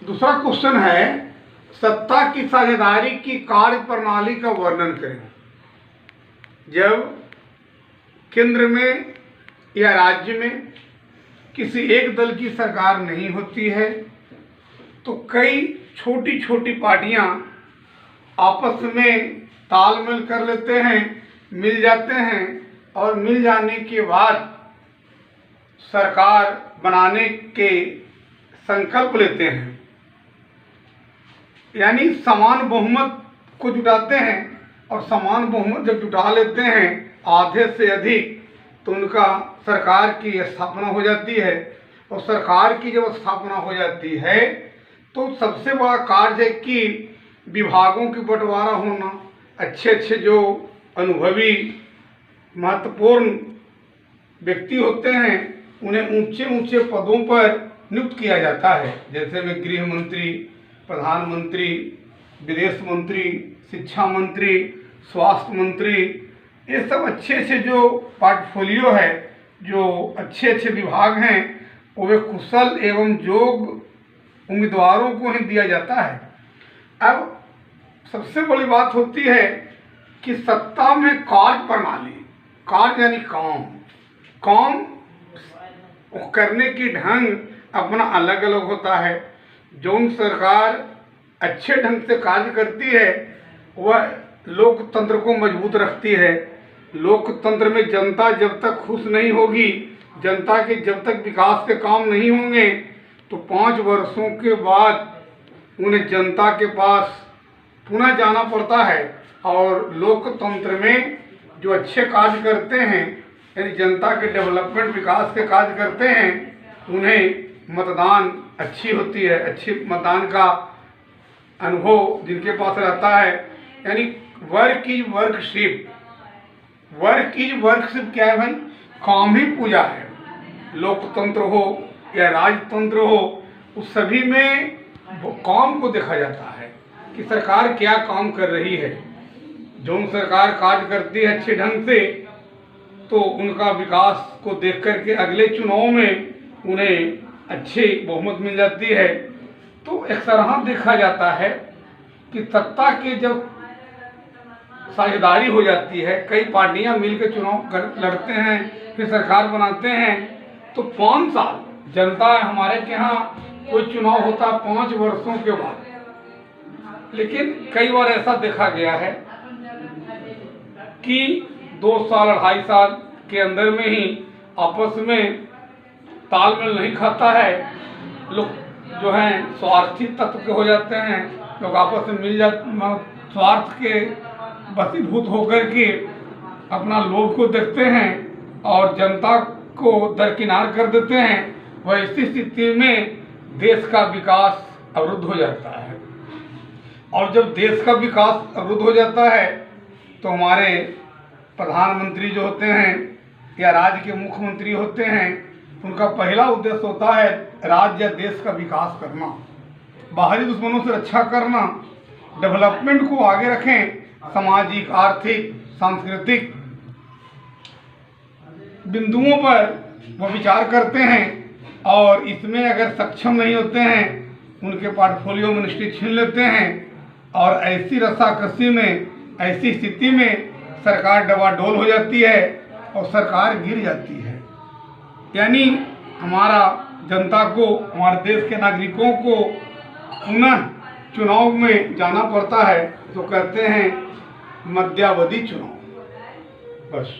दूसरा क्वेश्चन है, सत्ता की साझेदारी की कार्य प्रणाली का वर्णन करें। जब केंद्र में या राज्य में किसी एक दल की सरकार नहीं होती है तो कई छोटी छोटी पार्टियां आपस में तालमेल कर लेते हैं, मिल जाते हैं और मिल जाने के बाद सरकार बनाने के संकल्प लेते हैं। यानी समान बहुमत को जुटाते हैं और समान बहुमत जब जुटा लेते हैं आधे से अधिक, तो उनका सरकार की स्थापना हो जाती है। और सरकार की जब स्थापना हो जाती है तो सबसे बड़ा कार्य है कि विभागों की बंटवारा होना, अच्छे अच्छे जो अनुभवी महत्वपूर्ण व्यक्ति होते हैं उन्हें ऊंचे ऊंचे पदों पर नियुक्त किया जाता है। जैसे में गृह मंत्री, प्रधानमंत्री, विदेश मंत्री, शिक्षा मंत्री, स्वास्थ्य मंत्री, ये सब अच्छे अच्छे जो पोर्टफोलियो है, जो अच्छे अच्छे विभाग हैं, वो वे कुशल एवं योग्य उम्मीदवारों को ही दिया जाता है। अब सबसे बड़ी बात होती है कि सत्ता में कार्य प्रणाली, कार्य यानी काम करने की ढंग अपना अलग अलग होता है। जो सरकार अच्छे ढंग से कार्य करती है वह लोकतंत्र को मजबूत रखती है। लोकतंत्र में जनता जब तक खुश नहीं होगी, जनता के जब तक विकास के काम नहीं होंगे, तो 5 वर्षों के बाद उन्हें जनता के पास पुनः जाना पड़ता है। और लोकतंत्र में जो अच्छे कार्य करते हैं, यानी जनता के डेवलपमेंट विकास के कार्य करते हैं, उन्हें मतदान अच्छी होती है, अच्छी मतदान का अनुभव जिनके पास रहता है। यानी work is worship. Work is worship क्या है भाई? काम ही पूजा है। लोकतंत्र हो या राजतंत्र हो, उस सभी में वो काम को देखा जाता है कि सरकार क्या काम कर रही है। जो सरकार कार्य करती है अच्छे ढंग से, तो उनका विकास को देख करके अगले चुनाव में उन्हें अच्छी बहुमत मिल जाती है। तो एक तरह देखा जाता है कि सत्ता के जब साझेदारी हो जाती है, कई पार्टियां मिलकर चुनाव लड़ते हैं, फिर सरकार बनाते हैं, तो 5 साल जनता हमारे के यहाँ कोई चुनाव होता 5 वर्षों के बाद। लेकिन कई बार ऐसा देखा गया है कि 2 साल 2.5 साल के अंदर में ही आपस में तालमेल नहीं खाता है। लोग जो हैं स्वार्थी तत्व के हो जाते हैं, लोग आपस में मिल जाते, स्वार्थ के वशीभूत होकर के अपना लोभ को देखते हैं और जनता को दरकिनार कर देते हैं। वैसी स्थिति में देश का विकास अवरुद्ध हो जाता है। और जब देश का विकास अवरुद्ध हो जाता है तो हमारे प्रधानमंत्री जो होते हैं या राज्य के मुख्यमंत्री होते हैं, उनका पहला उद्देश्य होता है राज्य या देश का विकास करना, बाहरी दुश्मनों से रक्षा करना, डेवलपमेंट को आगे रखें, सामाजिक, आर्थिक, सांस्कृतिक बिंदुओं पर वो विचार करते हैं। और इसमें अगर सक्षम नहीं होते हैं, उनके पोर्टफोलियो मिनिस्ट्री छीन लेते हैं और ऐसी रस्साकसी में, ऐसी स्थिति में सरकार डवाडोल हो जाती है और सरकार गिर जाती है। यानी हमारा जनता को, हमारे देश के नागरिकों को पुनः चुनाव में जाना पड़ता है, तो कहते हैं मध्यावधि चुनाव। बस।